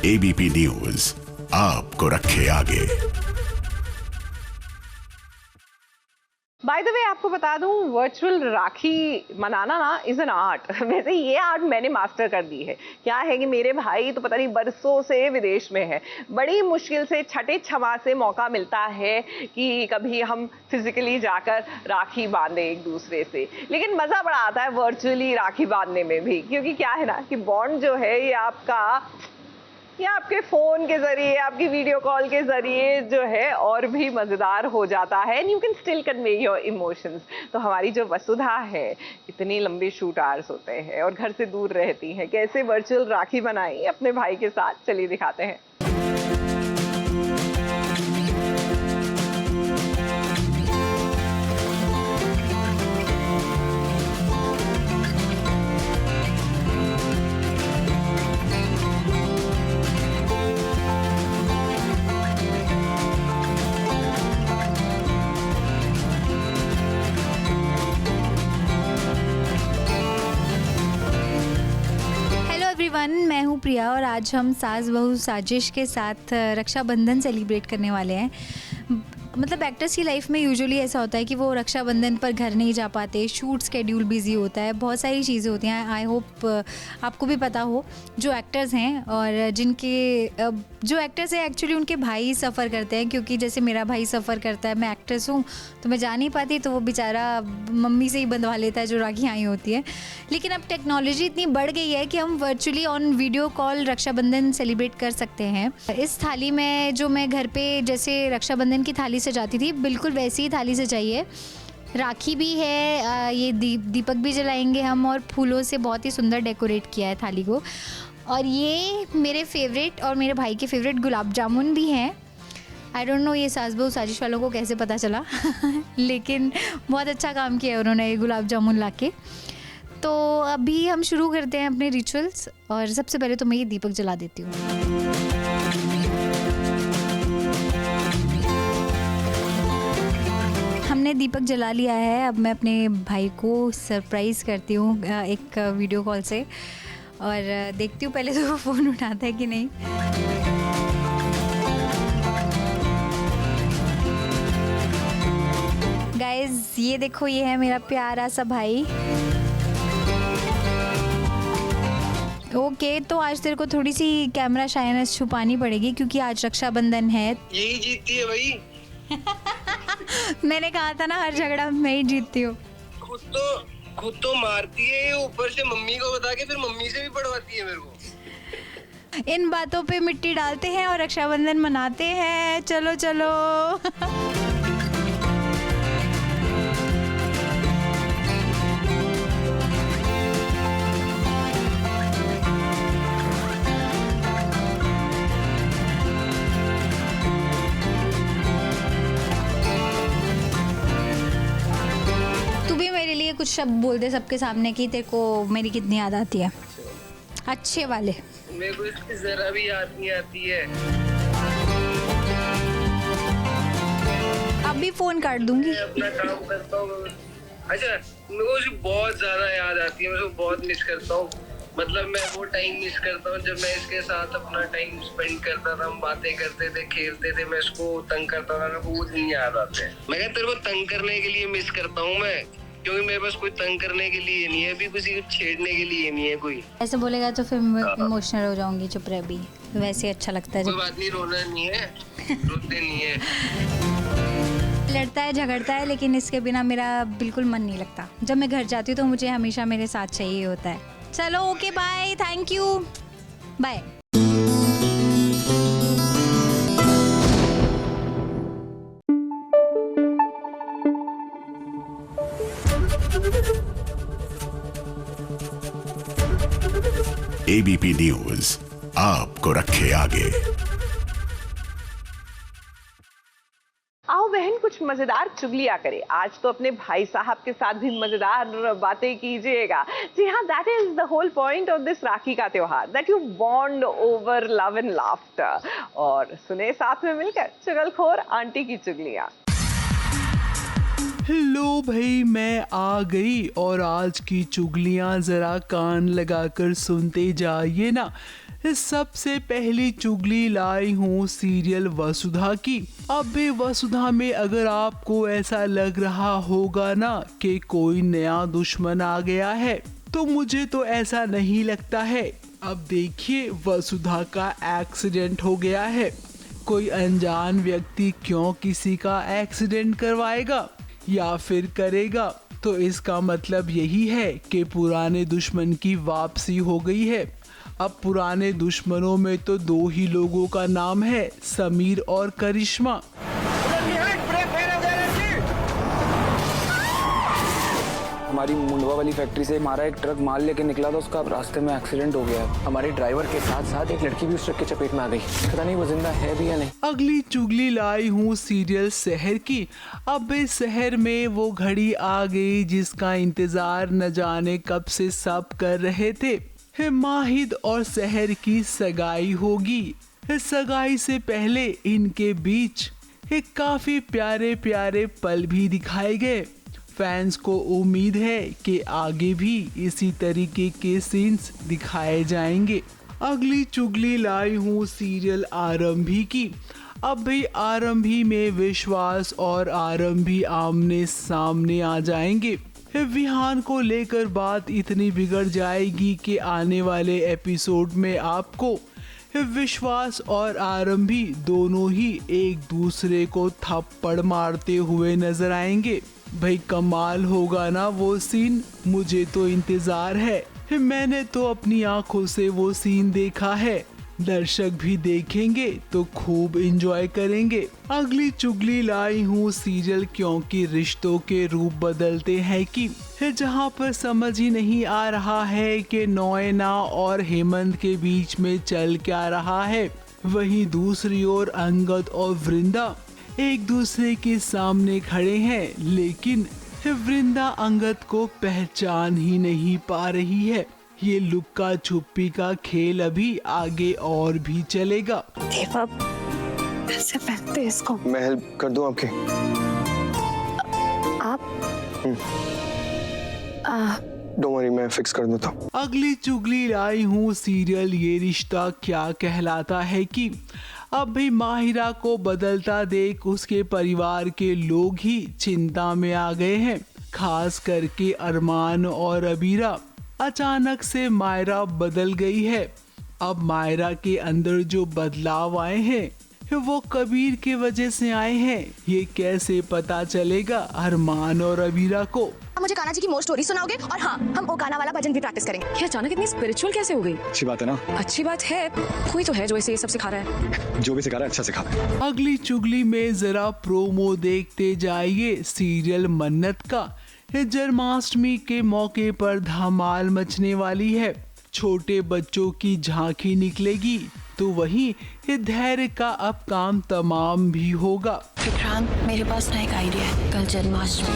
एबीपी न्यूज आपको रखे आगे। बाय द वे आपको बता दूं, वर्चुअल राखी मनाना ना इज एन आर्ट। वैसे ये आर्ट मैंने मास्टर कर दी है। क्या है कि मेरे भाई तो पता नहीं बरसों से विदेश में है, बड़ी मुश्किल से छठे छमा से मौका मिलता है कि कभी हम फिजिकली जाकर राखी बांधे एक दूसरे से, लेकिन मज़ा बड़ा आता है वर्चुअली राखी बांधने में भी, क्योंकि क्या है ना कि बॉन्ड जो है ये आपके फ़ोन के ज़रिए, आपकी वीडियो कॉल के ज़रिए जो है और भी मज़ेदार हो जाता है, and you can still convey your emotions. तो हमारी जो वसुधा है, इतनी लंबे शूट आवर्स होते हैं और घर से दूर रहती हैं, कैसे वर्चुअल राखी बनाई अपने भाई के साथ, चलिए दिखाते हैं। मैं हूँ प्रिया और आज हम सास बहू साजिश के साथ रक्षाबंधन सेलिब्रेट करने वाले हैं। मतलब एक्टर्स की लाइफ में यूजुअली ऐसा होता है कि वो रक्षाबंधन पर घर नहीं जा पाते, शूट स्केड्यूल बिजी होता है, बहुत सारी चीज़ें होती हैं। आई होप आपको भी पता हो जो एक्टर्स हैं और जो एक्टर्स हैं एक्चुअली उनके भाई सफ़र करते हैं, क्योंकि जैसे मेरा भाई सफ़र करता है, मैं एक्ट्रेस हूँ तो मैं जा नहीं पाती, तो वो बेचारा मम्मी से ही बंधवा लेता है जो राखी आई होती है। लेकिन अब टेक्नोलॉजी इतनी बढ़ गई है कि हम virtually on video call Rakshabandhan celebrate कर सकते हैं। इस थाली में जो मैं घर पे जैसे रक्षाबंधन की थाली सजाती थी, बिल्कुल वैसी ही थाली सजाई है। राखी भी है, ये दीपक भी जलाएंगे हम, और फूलों से बहुत ही सुंदर डेकोरेट किया है थाली को। और ये मेरे फेवरेट और मेरे भाई के फेवरेट गुलाब जामुन भी हैं। आई डोंट नो ये सास बहू साजिश वालों को कैसे पता चला लेकिन बहुत अच्छा काम किया है उन्होंने ये गुलाब जामुन लाके। तो अभी हम शुरू करते हैं अपने रिचुअल्स, और सबसे पहले तो मैं ये दीपक जला देती हूँ। हमने दीपक जला लिया है, अब मैं अपने भाई को सरप्राइज़ करती हूँ एक वीडियो कॉल से, और देखती हूँ पहले तो वो फ़ोन उठाता है कि नहीं। गाइस ये देखो, ये है मेरा प्यारा सा भाई। ओके, तो आज तेरे को थोड़ी सी कैमरा शाइनेस छुपानी पड़ेगी क्योंकि आज रक्षाबंधन है। यही जीतती है भाई। मैंने कहा था ना हर झगड़ा मैं ही जीतती हूँ। खुद तो मारती है, ऊपर से मम्मी को बता के फिर मम्मी से भी पढ़वाती है मेरे को। इन बातों पे मिट्टी डालते हैं और रक्षाबंधन मनाते हैं। चलो चलो कुछ शब्द बोल दे सबके सामने कि तेरे को मेरी कितनी याद आती है, अच्छे वाले। मेरे को इसकी जरा भी याद नहीं आती है। अभी फोन काट दूंगी। मैं अपना काम करता हूँ। अच्छा, मेरे को उसकी बहुत ज्यादा याद आती है, मैं उसको बहुत मिस करता हूँ। मतलब मैं वो टाइम मिस करता हूँ जब मैं इसके साथ अपना टाइम स्पेंड करता था, हम बातें करते थे, खेलते थे, मैं इसको तंग करता था, मेरे को वो दिन याद आते हैं। मैं कहता तेरे को तंग करने के लिए मिस करता हूँ मैं, क्योंकि मेरे पास कोई तंग करने के लिए नहीं है, अभी किसी को छेड़ने के लिए नहीं है कोई। ऐसे बोलेगा तो फिर इमोशनल हो जाऊंगी, चुप रह भी, वैसे अच्छा लगता है। कोई बात नहीं, रोना नहीं है, रोते नहीं है। लड़ता है, झगड़ता है, लेकिन इसके बिना मेरा बिल्कुल मन नहीं लगता। जब मैं घर जाती हूँ तो मुझे हमेशा मेरे साथ चाहिए होता है। चलो okay, bye, thank you, bye. ABP news आपको रखे आगे। आओ बहन, कुछ मजेदार चुगलियां करें। आज तो अपने भाई साहब के साथ भी मजेदार बातें कीजिएगा। जी हाँ, that is the whole point of this Rakhi का त्योहार, that you bond over love and laughter. और सुने साथ में मिलकर चुगलखोर आंटी की चुगलियां। हेलो भाई, मैं आ गई और आज की चुगलियां जरा कान लगाकर सुनते जाइए ना। सबसे पहली चुगली लाई हूँ सीरियल वसुधा की। अब भी वसुधा में अगर आपको ऐसा लग रहा होगा ना कि कोई नया दुश्मन आ गया है, तो मुझे तो ऐसा नहीं लगता है। अब देखिए, वसुधा का एक्सीडेंट हो गया है। कोई अनजान व्यक्ति क्यों किसी का एक्सीडेंट करवाएगा या फिर करेगा, तो इसका मतलब यही है कि पुराने दुश्मन की वापसी हो गई है। अब पुराने दुश्मनों में तो दो ही लोगों का नाम है, समीर और करिश्मा। हमारी मुंडवा वाली फैक्ट्री से हमारा एक ट्रक माल लेके निकला था, उसका रास्ते में एक्सीडेंट हो गया। हमारे ड्राइवर के साथ साथ एक लड़की भी उस ट्रक के चपेट में आ गई। पता नहीं वो जिंदा है भी या नहीं। अगली चुगली लाई हूँ सीरियल शहर की। अब इस शहर में वो घड़ी आ गई जिसका इंतजार न जाने कब से सब कर रहे थे। माहिद और शहर की सगाई होगी। सगाई से पहले इनके बीच काफी प्यारे प्यारे पल भी दिखाए गए। फैंस को उम्मीद है कि आगे भी इसी तरीके के सीन्स दिखाए जाएंगे। अगली चुगली लाई हूँ सीरियल आरंभी की। अब भी आरंभी में विश्वास और आरंभी आमने सामने आ जाएंगे। विहान को लेकर बात इतनी बिगड़ जाएगी कि आने वाले एपिसोड में आपको विश्वास और आरंभी दोनों ही एक दूसरे को थप्पड़ मारते हुए नजर आएंगे। भाई कमाल होगा ना वो सीन, मुझे तो इंतजार है। मैंने तो अपनी आंखों से वो सीन देखा है, दर्शक भी देखेंगे तो खूब एंजॉय करेंगे। अगली चुगली लाई हूँ सीरियल क्योंकि रिश्तों के रूप बदलते हैं कि जहाँ पर समझ ही नहीं आ रहा है कि नोएना और हेमंत के बीच में चल क्या रहा है, वहीं दूसरी ओर अंगद और वृंदा एक दूसरे के सामने खड़े हैं, लेकिन वृंदा अंगद को पहचान ही नहीं पा रही है। ये लुक्का छुपी का खेल अभी आगे और भी चलेगा। ऐसे फेंकते इसको। मैं हेल्प कर दूं आपके? डोंट वरी, मैं फिक्स कर देता हूं। अगली चुगली लाई हूँ सीरियल ये रिश्ता क्या कहलाता है कि अब भी माहिरा को बदलता देख उसके परिवार के लोग ही चिंता में आ गए हैं, खास करके अरमान और अबीरा। अचानक से मायरा बदल गई है। अब मायरा के अंदर जो बदलाव आए हैं वो कबीर के वजह से आए हैं। ये कैसे पता चलेगा अरमान और अबीरा को? मुझे कान्हा जी की मोर स्टोरी सुनाओगे और हाँ, हम ओकाना वाला भजन भी प्रैक्टिस करेंगे। ये अचानक इतनी स्पिरिचुअल कैसे हो गई? अच्छी बात है ना? अच्छी बात है, कोई तो है जो इसे ये सब सिखा रहा है। जो भी सिखा रहा है अच्छा सिखा रहा है। अगली चुगली में जरा प्रोमो देखते जाइए सीरियल मन्नत का। जन्माष्टमी के मौके पर धमाल मचने वाली है। छोटे बच्चों की झांकी निकलेगी तो वहीं धैर्य का अब काम तमाम भी होगा। विक्रांत, मेरे पास ना एक आइडिया है। कल जन्माष्टमी,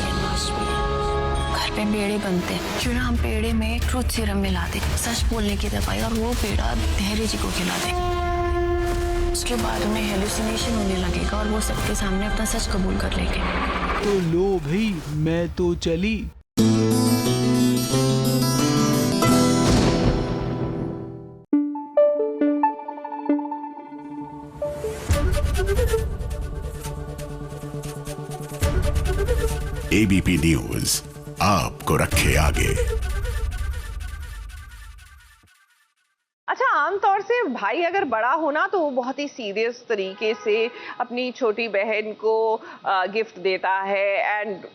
घर पे पेड़े बनते हैं, क्यों ना हम पेड़े में ट्रूथ सीरम मिला दें, सच बोलने की दवाई, और वो पेड़ा धैर्य जी को खिला दें। उसके बाद उन्हें हेलुसिनेशन होने लगेगा और वो सबके सामने अपना सच कबूल कर लेंगे। तो लो भाई, मैं तो चली। एबीपी न्यूज आपको रखे आगे। अच्छा, आमतौर से भाई अगर बड़ा होना तो वो बहुत ही सीरियस तरीके से अपनी छोटी बहन को गिफ्ट देता है and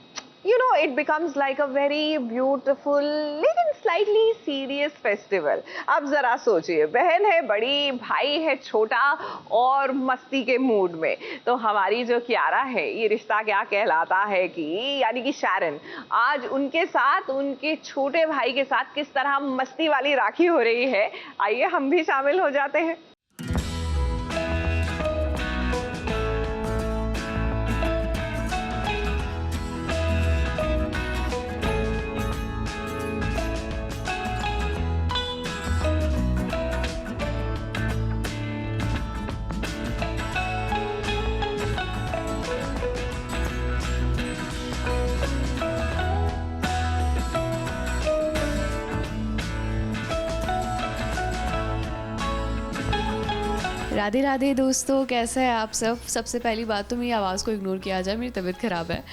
you know it becomes like a very beautiful लेकिन slightly serious festival। अब जरा सोचिए, बहन है बड़ी, भाई है छोटा और मस्ती के मूड में, तो हमारी जो कियारा है, ये रिश्ता क्या कहलाता है कि यानी कि शैरन, आज उनके साथ उनके छोटे भाई के साथ किस तरह मस्ती वाली राखी हो रही है, आइए हम भी शामिल हो जाते हैं। राधे राधे दोस्तों, कैसे हैं आप सब। सबसे पहली बात तो मेरी आवाज़ को इग्नोर किया जाए, मेरी तबीयत ख़राब है,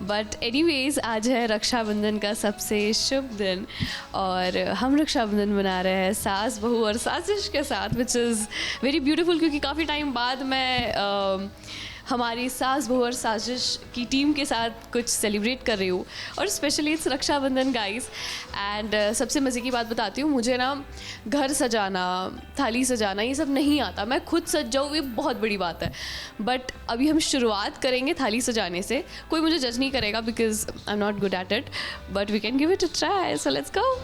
बट एनीवेज आज है रक्षाबंधन का सबसे शुभ दिन और हम रक्षाबंधन मना रहे हैं सास बहू और साजिश के साथ, विच इज़ वेरी ब्यूटीफुल, क्योंकि काफ़ी टाइम बाद मैं हमारी सास बहू और साजिश की टीम के साथ कुछ सेलिब्रेट कर रही हूँ और specially it's Rakshabandhan guys. And सबसे मज़े की बात बताती हूँ, मुझे ना घर सजाना, थाली सजाना, ये सब नहीं आता। मैं खुद सज जाऊँ ये बहुत बड़ी बात है, बट अभी हम शुरुआत करेंगे थाली सजाने से। कोई मुझे जज नहीं करेगा because I am not good at it, but we can give it a try, so let's go.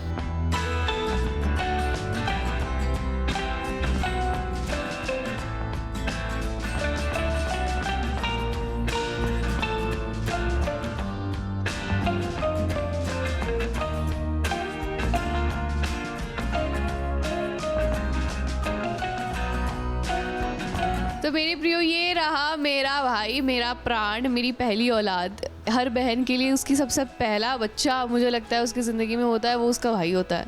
तो मेरे प्रियो, ये रहा मेरा भाई, मेरा प्राण, मेरी पहली औलाद। हर बहन के लिए उसकी सबसे पहला बच्चा मुझे लगता है उसकी ज़िंदगी में होता है, वो उसका भाई होता है।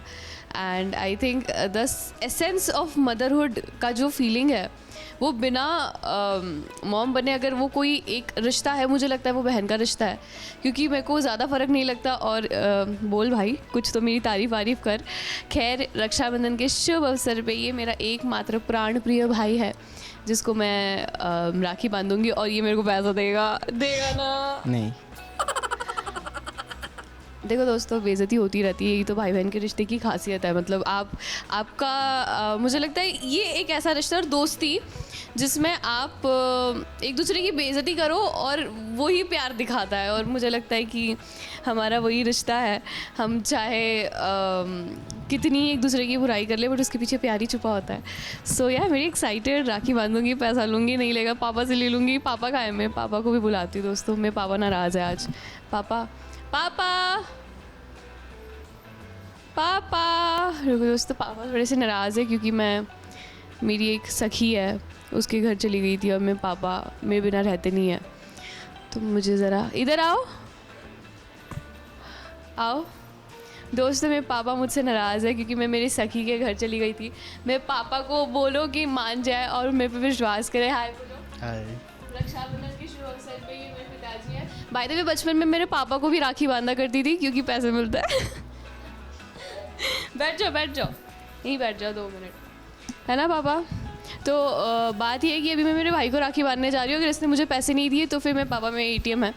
And I think the essence of motherhood का जो फीलिंग है वो बिना मॉम बने अगर वो कोई एक रिश्ता है, मुझे लगता है वो बहन का रिश्ता है, क्योंकि मेरे को ज़्यादा फ़र्क नहीं लगता। और बोल भाई, कुछ तो मेरी तारीफ़ कर। खैर, रक्षाबंधन के शुभ अवसर पे ये मेरा एकमात्र प्राण प्रिय भाई है जिसको मैं राखी बांधूंगी और ये मेरे को पैसा देगा ना? नहीं। देखो दोस्तों, बेइज्जती होती रहती है, यही तो भाई बहन के रिश्ते की खासियत है। मतलब आपका मुझे लगता है ये एक ऐसा रिश्ता और दोस्ती जिसमें आप एक दूसरे की बेइज्जती करो और वही प्यार दिखाता है, और मुझे लगता है कि हमारा वही रिश्ता है। हम चाहे कितनी एक दूसरे की बुराई कर ले, बट उसके पीछे प्यार ही छुपा होता है। सो यार, वेरी एक्साइटेड। राखी बांधूंगी, पैसा लूँगी, नहीं लेगा पापा से ले लूँगी। पापा का है, मैं पापा को भी बुलाती हूँ दोस्तों। मैं पापा नाराज़ है आज। पापा रुको दोस्तों, पापा थोड़े से नाराज़ है क्योंकि मेरी एक सखी है, उसके घर चली गई थी और मैं पापा मेरे बिना रहते नहीं है, तो मुझे ज़रा इधर आओ दोस्तों। मेरे पापा मुझसे नाराज़ है क्योंकि मैं मेरी सखी के घर चली गई थी। मेरे पापा को बोलो कि मान जाए और मेरे पे विश्वास करे। हाय बोलो। हाय। रक्षाबंधन के शुभ अवसर पे ये मेरे पिताजी हैं। बाय द वे, बचपन में मेरे पापा को भी राखी बांधा करती थी क्योंकि पैसे मिलते हैं। बैठ जाओ यहीं बैठ जाओ 2 मिनट, है ना पापा। तो बात ये है कि अभी मैं मेरे भाई को राखी बांधने जा रही हूँ। अगर इसने मुझे पैसे नहीं दिए तो फिर मैं पापा में ATM है,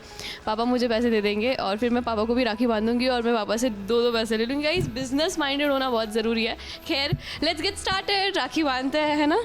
पापा मुझे पैसे दे देंगे और फिर मैं पापा को भी राखी बांधूंगी और मैं पापा से 2 पैसे ले लूँगी। इस बिजनेस माइंडेड होना बहुत ज़रूरी है। खैर, लेट्स गेट स्टार्टेड। राखी बांधते हैं, है ना।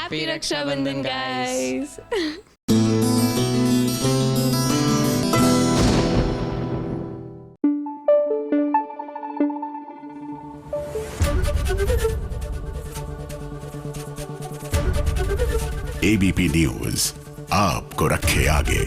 Happy Rakshabandhan guys. ABP news आपको रखे आगे।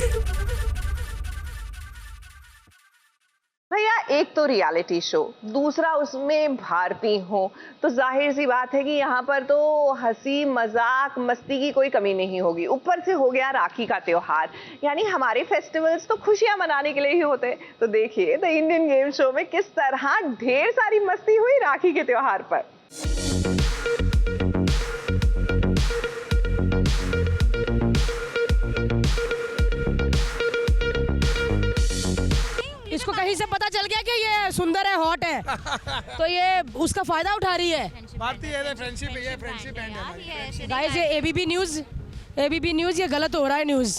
भैया एक तो रियलिटी शो, दूसरा उसमें भारती हो, तो जाहिर सी बात है कि यहाँ पर तो हंसी मजाक मस्ती की कोई कमी नहीं होगी। ऊपर से हो गया राखी का त्योहार, यानी हमारे फेस्टिवल्स तो खुशियां मनाने के लिए ही होते हैं। तो देखिए द इंडियन गेम शो में किस तरह ढेर सारी मस्ती हुई राखी के त्योहार पर। इसको कहीं से पता चल गया कि ये सुंदर है, हॉट है, तो ये उसका फायदा उठा रही है। भारती है, फ्रेंडशिप है, फ्रेंडशिप है। गाइस ये एबीपी न्यूज़ ये गलत हो रहा है न्यूज़।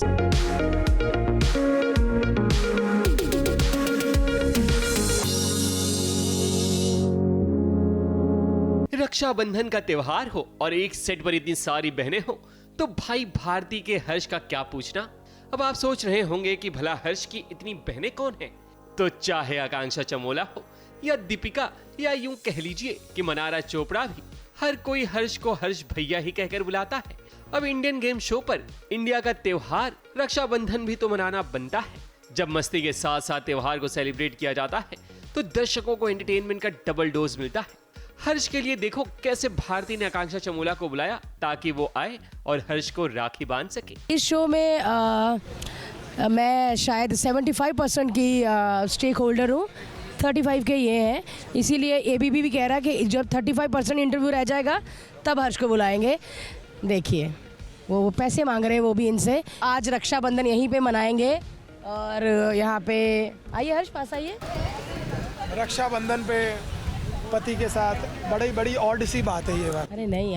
रक्षाबंधन का त्योहार हो और एक सेट पर इतनी सारी बहनें हो तो भाई भारती के हर्ष का क्या पूछना। अब आप सोच रहे होंगे कि भला हर्ष की इतनी बहनें कौन हैं? तो चाहे आकांक्षा चमोला हो या दीपिका या यूं कह लीजिए कि मनारा चोपड़ा भी, हर कोई हर्ष को हर्ष भैया ही कहकर बुलाता है। अब इंडियन गेम शो पर इंडिया का त्योहार रक्षाबंधन भी तो मनाना बनता है। जब मस्ती के साथ साथ त्योहार को सेलिब्रेट किया जाता है तो दर्शकों को एंटरटेनमेंट का डबल डोज मिलता है। हर्ष के लिए देखो कैसे भारती ने आकांक्षा चमोला को बुलाया ताकि वो आए और हर्ष को राखी बांध सके। इस शो में मैं शायद 75% की स्टेक होल्डर हूँ, 35 के ये हैं, इसीलिए एबीपी भी कह रहा है कि जब 35% इंटरव्यू रह जाएगा तब हर्ष को बुलाएंगे। देखिए वो पैसे मांग रहे हैं वो भी इनसे। आज रक्षाबंधन यहीं पे मनाएंगे और यहाँ पे आइए हर्ष पास आइए। रक्षाबंधन पे पति के साथ बड़ी ऑड सी बात है ये बात। अरे नहीं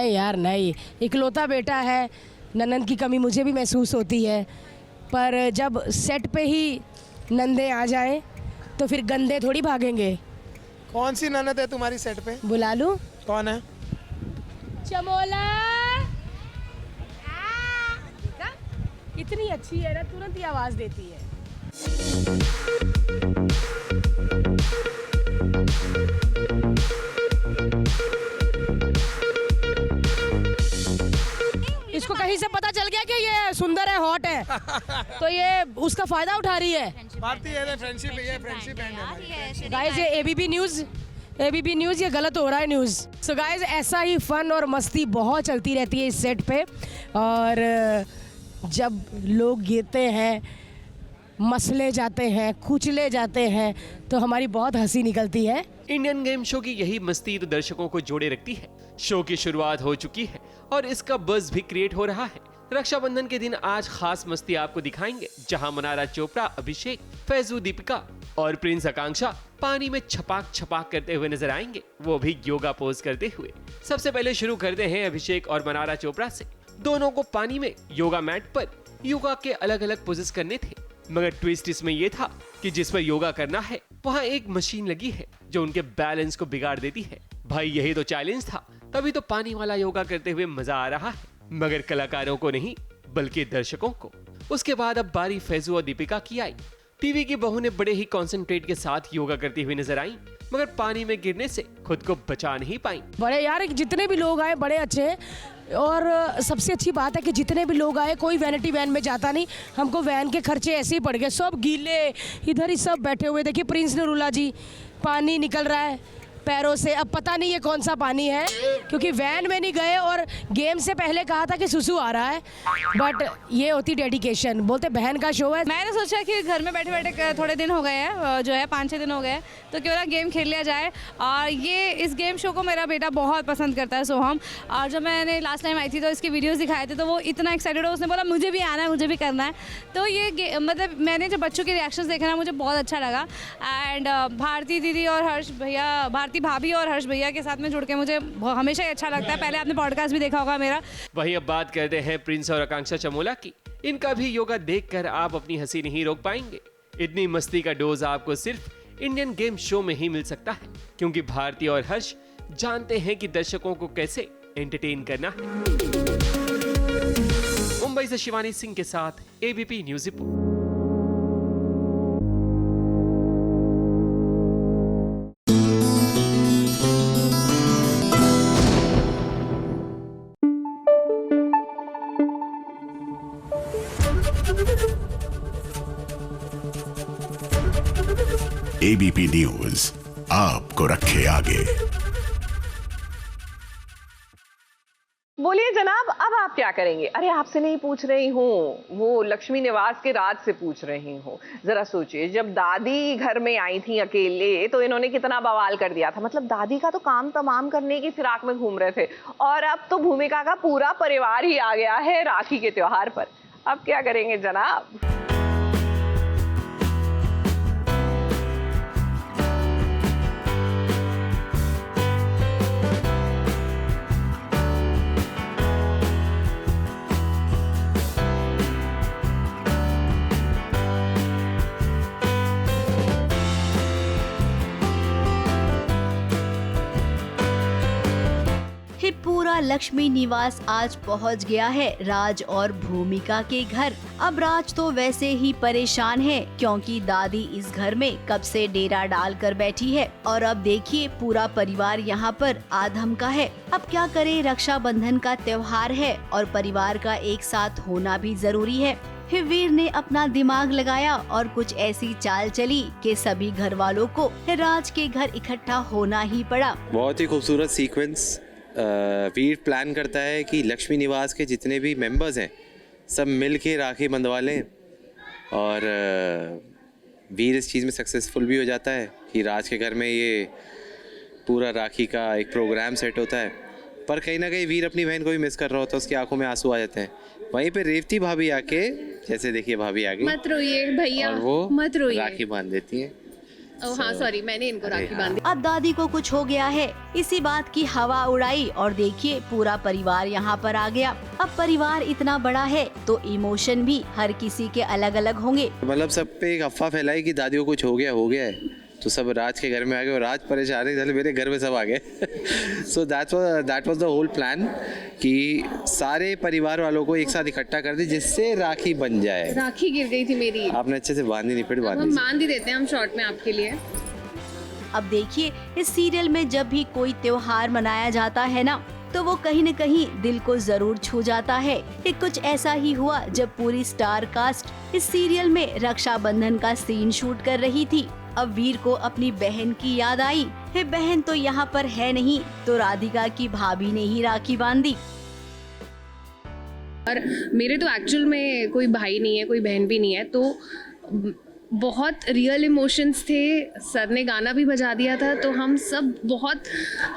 यार नहीं, इकलौता बेटा है, ननद की कमी मुझे भी महसूस होती है, पर जब सेट पे ही नंदे आ जाएं तो फिर गंदे थोड़ी भागेंगे। कौन सी ननद है तुम्हारी सेट पे? बुला लूं? कौन है? चमोला। इतनी अच्छी है ना, तुरंत ही आवाज देती है। इसको कहीं से पता चल गया कि ये सुंदर है, हॉट है, तो ये उसका फायदा उठा रही है। भारती है, फ्रेंडशिप है। गाइस ये एबीपी न्यूज़ ये गलत हो रहा है न्यूज़। सो गाइस ऐसा ही फन और मस्ती बहुत चलती रहती है इस सेट पे, और जब लोग गिरते हैं, मसले जाते हैं, कुचले जाते हैं, तो हमारी बहुत हंसी निकलती है। इंडियन गेम शो की यही मस्ती तो दर्शकों को जोड़े रखती है। शो की शुरुआत हो चुकी है और इसका बज़ भी क्रिएट हो रहा है। रक्षाबंधन के दिन आज खास मस्ती आपको दिखाएंगे, जहां मनारा चोपड़ा, अभिषेक, फैजू, दीपिका और प्रिंस आकांक्षा पानी में छपाक करते हुए नजर आएंगे, वो भी योगा पोज करते हुए। सबसे पहले शुरू करते हैं अभिषेक और मनारा चोपड़ा से। दोनों को पानी में योगा मैट पर योगा के अलग अलग पोजेस करने थे, मगर ट्विस्ट इसमें यह था कि जिस पर योगा करना है वहाँ एक मशीन लगी है जो उनके बैलेंस को बिगाड़ देती है। भाई यही तो चैलेंज था, तभी तो पानी वाला योगा करते हुए मजा आ रहा है, मगर कलाकारों को नहीं बल्कि दर्शकों को। उसके बाद अब बारी फैजू और दीपिका की आई। टीवी की बहू ने बड़े ही कंसंट्रेट के साथ योगा करती हुई नजर आई, मगर पानी में गिरने से खुद को बचा नहीं पाई। बड़े यार जितने भी लोग आए बड़े अच्छे, और सबसे अच्छी बात है कि जितने भी लोग आए कोई वैनिटी वैन में जाता नहीं, हमको वैन के खर्चे ऐसे ही पड़ गए, सब गीले इधर ही सब बैठे हुए। देखिए प्रिंस नरूला जी, पानी निकल रहा है पैरों से, अब पता नहीं ये कौन सा पानी है, क्योंकि वैन में नहीं गए और गेम से पहले कहा था कि सुसु आ रहा है, बट ये होती डेडिकेशन। बोलते बहन का शो है। मैंने सोचा कि घर में बैठे बैठे थोड़े दिन हो गए हैं, जो है 5-6 दिन हो गए हैं, तो क्यों ना गेम खेल लिया जाए। और ये इस गेम शो को मेरा बेटा बहुत पसंद करता है, सोहम, और जब मैंने लास्ट टाइम आई थी तो इसके वीडियोस दिखाए थे तो वो इतना एक्साइटेड हो, उसने बोला मुझे भी आना है, मुझे भी करना है। तो ये मतलब मैंने जब बच्चों के रिएक्शंस देखे ना, मुझे बहुत अच्छा लगा। एंड भारती दीदी और हर्ष भैया, भारती भाभी और हर्ष भैया के साथ में जुड़ के मुझे हमेशा ही अच्छा लगता है। पहले आपने पॉडकास्ट भी देखा होगा मेरा। वहीं अब बात करते हैं प्रिंस और आकांक्षा चमोला की। इनका भी योगा देखकर आप अपनी हंसी नहीं रोक पाएंगे। इतनी मस्ती का डोज आपको सिर्फ इंडियन गेम शो में ही मिल सकता है, क्योंकि भारती और हर्ष जानते हैं कि दर्शकों को कैसे एंटरटेन करना है। मुंबई से शिवानी सिंह के साथ ABP news report. ABP news आपको रखे आगे। बोलिए जनाब, अब आप क्या करेंगे? अरे आपसे नहीं पूछ रही हूँ, वो लक्ष्मी निवास के राज से पूछ रही हूँ। जरा सोचिए, जब दादी घर में आई थी अकेले तो इन्होंने कितना बवाल कर दिया था। मतलब दादी का तो काम तमाम करने की फिराक में घूम रहे थे, और अब तो भूमिका का पूरा परिवार ही आ गया है राखी के त्योहार पर। अब क्या करेंगे जनाब? पूरा लक्ष्मी निवास आज पहुंच गया है राज और भूमिका के घर। अब राज तो वैसे ही परेशान है क्योंकि दादी इस घर में कब से डेरा डाल कर बैठी है, और अब देखिए पूरा परिवार यहाँ पर आधम का है। अब क्या करे, रक्षाबंधन का त्योहार है और परिवार का एक साथ होना भी जरूरी है। फिर वीर ने अपना दिमाग लगाया और कुछ ऐसी चाल चली कि सभी घर वालों को राज के घर इकट्ठा होना ही पड़ा। बहुत ही खूबसूरत सीक्वेंस। वीर प्लान करता है कि लक्ष्मी निवास के जितने भी मेंबर्स हैं सब मिल के राखी बंधवा लें, और वीर इस चीज़ में सक्सेसफुल भी हो जाता है कि राज के घर में ये पूरा राखी का एक प्रोग्राम सेट होता है। पर कहीं ना कहीं वीर अपनी बहन को भी मिस कर रहा होता है, उसकी आंखों में आंसू आ जाते हैं। वहीं पे रेवती भाभी आके, जैसे देखिए भाभी आ गई, मत रोइए भैया, और वो मत रोइए, राखी बांध देती हैं। हाँ सॉरी, मैंने इनको राखी बांधी। अब दादी को कुछ हो गया है, इसी बात की हवा उड़ाई और देखिए पूरा परिवार यहाँ पर आ गया। अब परिवार इतना बड़ा है तो इमोशन भी हर किसी के अलग अलग होंगे। मतलब सब पे एक अफवाह फैलाई कि दादी को कुछ हो गया है, तो सब राज के घर में आ गए और राज परेशान है, चले मेरे घर में सब आ गए। So that was the whole plan कि सारे परिवार वालों को एक साथ इकट्ठा कर दे जिससे राखी बन जाए। राखी गिर गई थी मेरी, आपने अच्छे से बांधी नहीं, फिर हम बांध ही देते हैं हम शॉर्ट में आपके लिए। अब देखिए इस सीरियल में जब भी कोई त्योहार मनाया जाता है ना, तो वो कहीं न कहीं दिल को जरूर छू जाता है। ये कुछ ऐसा ही हुआ जब पूरी स्टार कास्ट इस सीरियल में रक्षाबंधन का सीन शूट कर रही थी। अब वीर को अपनी बहन की याद आई। है बहन तो यहाँ पर है नहीं, तो राधिका की भाभी ने ही राखी बांधी। और मेरे तो एक्चुअल में कोई भाई नहीं है, कोई बहन भी नहीं है, तो बहुत रियल इमोशंस थे। सर ने गाना भी बजा दिया था, तो हम सब बहुत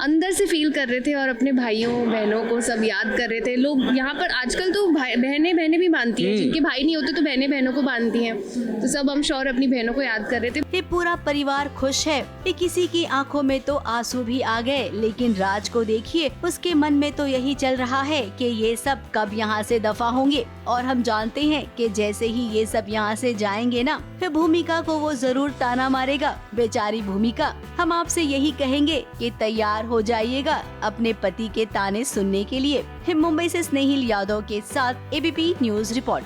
अंदर से फील कर रहे थे और अपने भाइयों बहनों को सब याद कर रहे थे। लोग यहाँ पर आजकल तो बहनें भी बांधती हैं, जिनके भाई नहीं होते तो बहनें बहनों को बांधती हैं, तो सब हम श्योर अपनी बहनों को याद कर रहे थे। ये पूरा परिवार खुश है। ये किसी की आंखों में तो आंसू भी आ गए, लेकिन राज को देखिए, उसके मन में तो यही चल रहा है कि ये सब कब यहाँ से दफा होंगे। और हम जानते हैं कि जैसे ही ये सब यहाँ से जाएंगे ना, फिर भूमिका को वो जरूर ताना मारेगा। बेचारी भूमिका, हम आपसे यही कहेंगे कि तैयार हो जाइएगा अपने पति के ताने सुनने के लिए। मुंबई से स्नेहिल यादव के साथ ABP news report.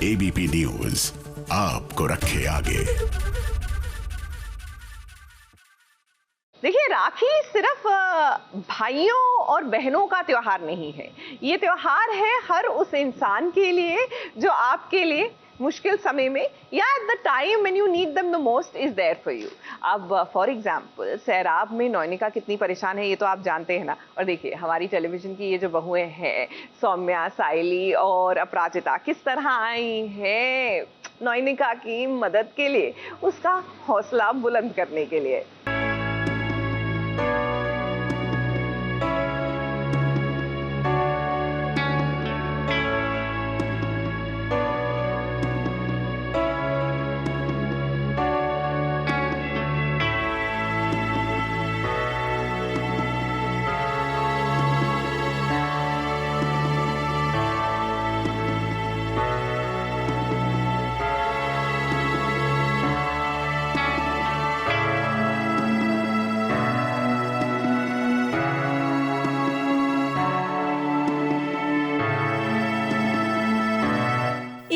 ABP news आपको रखे आगे। देखिए, राखी सिर्फ भाइयों और बहनों का त्योहार नहीं है। ये त्योहार है हर उस इंसान के लिए जो आपके लिए मुश्किल समय में या at the time when you need them the most is there for you. अब फॉर एग्जांपल सैराब में नौनिका कितनी परेशान है, ये तो आप जानते हैं ना। और देखिए हमारी टेलीविजन की ये जो बहुएं हैं, सौम्या, साइली और अपराजिता, किस तरह आई हैं नौनिका की मदद के लिए, उसका हौसला बुलंद करने के लिए।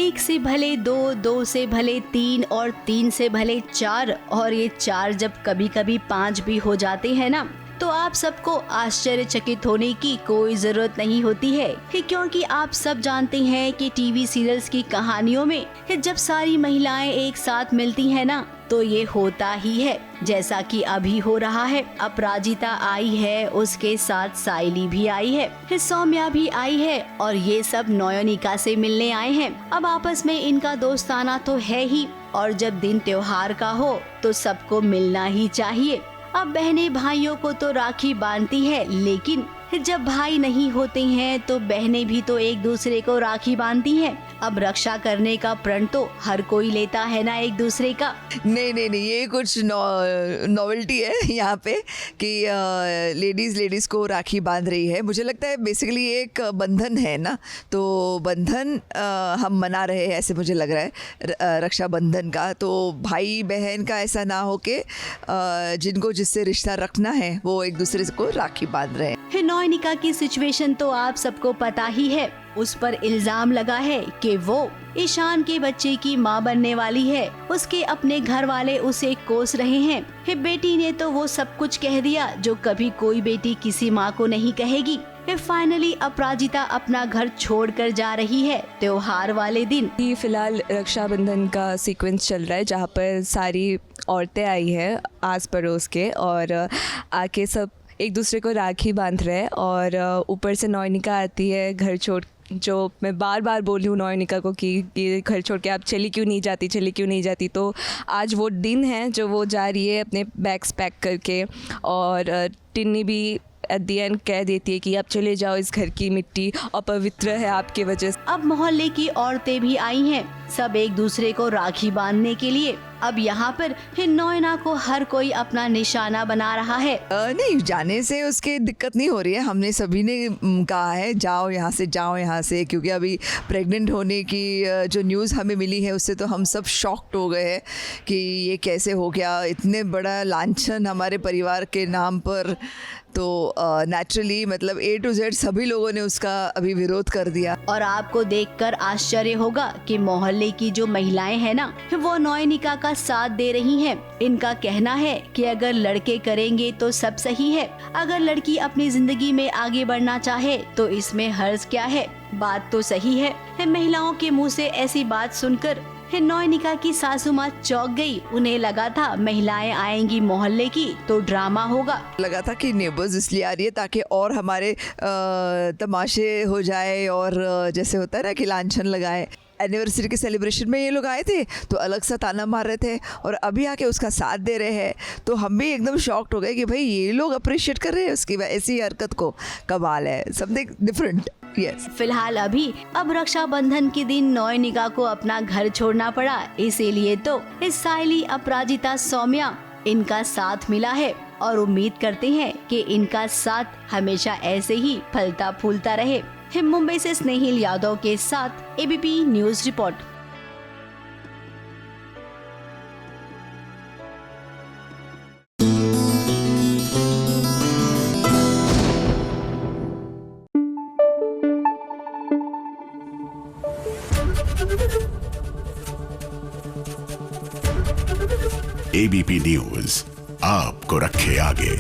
1 से भले 2, 2 से भले 3 और 3 से भले 4 और ये 4 जब कभी कभी 5 भी हो जाते हैं ना, तो आप सबको आश्चर्यचकित होने की कोई जरूरत नहीं होती है, क्योंकि आप सब जानते हैं कि टीवी सीरियल्स की कहानियों में जब सारी महिलाएं एक साथ मिलती हैं ना, तो ये होता ही है, जैसा कि अभी हो रहा है। अपराजिता आई है, उसके साथ साइली भी आई है, सौम्या भी आई है और ये सब नयनिका से मिलने आए हैं। अब आपस में इनका दोस्ताना तो है ही, और जब दिन त्योहार का हो तो सबको मिलना ही चाहिए। अब बहनें भाइयों को तो राखी बांधती है, लेकिन जब भाई नहीं होते हैं तो बहनें भी तो एक दूसरे को राखी बांधती हैं। अब रक्षा करने का प्रण तो हर कोई लेता है ना एक दूसरे का। नहीं, ये कुछ नॉवेल्टी है यहाँ पे कि लेडीज़ को राखी बांध रही है। मुझे लगता है बेसिकली एक बंधन है ना, तो बंधन हम मना रहे हैं ऐसे मुझे लग रहा है रक्षाबंधन का। तो भाई बहन का ऐसा ना हो कि जिनको जिससे रिश्ता रखना है वो एक दूसरे को राखी बांध रहे हैं। नयनिका की सिचुएशन तो आप सबको पता ही है। उस पर इल्जाम लगा है कि वो ईशान के बच्चे की मां बनने वाली है। उसके अपने घर वाले उसे कोस रहे हैं। बेटी ने तो वो सब कुछ कह दिया जो कभी कोई बेटी किसी मां को नहीं कहेगी। फाइनली अपराजिता अपना घर छोड़कर जा रही है त्योहार वाले दिन। फिलहाल रक्षाबंधन का सीक्वेंस चल रहा है जहाँ पर सारी औरतें आई हैं आस पड़ोस के और आके सब एक दूसरे को राखी बांध रहे हैं। और ऊपर से नयनिका आती है घर छोड़, जो मैं बार बार बोल रही हूँ नयनिका को कि घर छोड़ के आप चली क्यों नहीं जाती। तो आज वो दिन है जो वो जा रही है अपने बैग्स पैक करके। और टिन्नी भी एट दी एंड कह देती है कि आप चले जाओ, इस घर की मिट्टी अपवित्र है आपके वजह से। अब मोहल्ले की औरतें भी आई हैं, सब एक दूसरे को राखी बांधने के लिए। अब यहाँ पर नयना को हर कोई अपना निशाना बना रहा है। नहीं, जाने से उसके दिक्कत नहीं हो रही है। हमने सभी ने कहा है जाओ यहाँ से, क्योंकि अभी प्रेग्नेंट होने की जो न्यूज़ हमें मिली है उससे तो हम सब शॉक्ड हो गए हैं कि ये कैसे हो गया, इतने बड़ा लांछन हमारे परिवार के नाम पर। तो नेचुरली मतलब A to Z सभी लोगों ने उसका अभी विरोध कर दिया। और आपको देखकर आश्चर्य होगा कि मोहल्ले की जो महिलाएं हैं ना, वो नयनिका का साथ दे रही हैं। इनका कहना है कि अगर लड़के करेंगे तो सब सही है, अगर लड़की अपनी जिंदगी में आगे बढ़ना चाहे तो इसमें हर्ज क्या है। बात तो सही है। महिलाओं के मुँह से ऐसी बात सुनकर नयनिका की सासू माँ चौंक गई। उन्हें लगा था महिलाएं आएंगी मोहल्ले की तो ड्रामा होगा। लगा था कि नेबर्स इसलिए आ रही है ताकि और हमारे तमाशे हो जाए और जैसे होता है ना कि लांछन लगाए। एनिवर्सरी के सेलिब्रेशन में ये लोग आए थे तो अलग सा ताना मार रहे थे और अभी आके उसका साथ दे रहे हैं। तो हम भी एकदम शॉक्ड हो गए कि भाई ये लोग अप्रिशिएट कर रहे हैं उसकी ऐसी हरकत को। कमाल है, समथिंग डिफरेंट। Yes. फिलहाल अब रक्षाबंधन के दिन नयनिका को अपना घर छोड़ना पड़ा, इसीलिए तो इस साइली, अपराजिता, सौम्या इनका साथ मिला है और उम्मीद करते हैं कि इनका साथ हमेशा ऐसे ही फलता फूलता रहे। मुंबई से स्नेहिल यादव के साथ ABP news report. ABP news आपको रखे आगे।